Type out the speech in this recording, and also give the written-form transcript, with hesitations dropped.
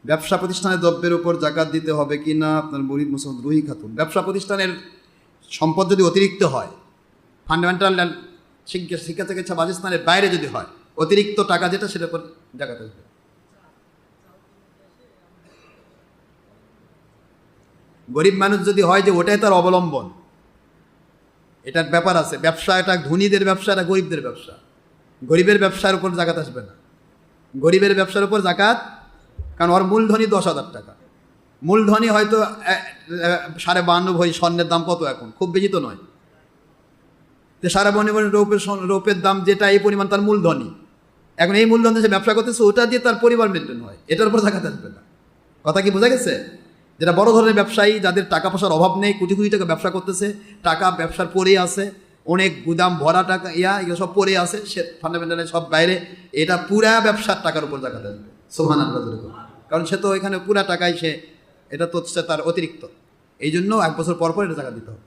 ব্যবসা প্রতিষ্ঠানের দ্রব্যের উপর জাকাত দিতে হবে কি না, আপনার মুরিদ মুসলমান রুহি খাতুন। ব্যবসা প্রতিষ্ঠানের সম্পদ যদি অতিরিক্ত হয়, ফান্ডামেন্টাল শিক্ষা চিকিৎসা বাসস্থানের বাইরে যদি হয়, অতিরিক্ত টাকা যেটা, সেটার উপর জাকাত আসবে। গরিব মানুষ যদি হয় যে ওটাই তার অবলম্বন, এটার ব্যাপার আছে। ব্যবসা এটা ধনীদের ব্যবসা, এটা গরিবদের ব্যবসা। গরিবের ব্যবসার উপর জাকাত আসবে না। গরিবের ব্যবসার উপর জাকাত, কারণ ওর মূলধনই 10,000 টাকা। মূলধনই হয়তো 52.5 ভরি স্বর্ণের দাম কত এখন, খুব বেশি তো নয়। যে 52 ভরি রৌপের দাম যেটা, এই পরিমাণ তার মূলধনই। এখন এই মূলধন সে ব্যবসা করতেছে, ওটা দিয়ে তার পরিবার মেনটেন হয়, এটার উপর জাকাত আসবে না। কথা কি বোঝা গেছে? যেটা বড় ধরনের ব্যবসায়ী, যাদের টাকা পয়সার অভাব নেই, কোটি কোটি টাকা ব্যবসা করতেছে, টাকা ব্যবসার পরে আছে, অনেক গুদাম ভরা টাকা এগুলো সব পরে আছে, সে ফান্ডামেন্টালে সব বাইরে, এটা পুরা ব্যবসার টাকার উপর জাকাত আসবে। সুবহানাল্লাহ। কারণ সে তো এখানে পুরা টাকাই, সে এটা তো হচ্ছে তার অতিরিক্ত। এই জন্য 1 বছর পর পর এটা জাকাত দিতে হবে।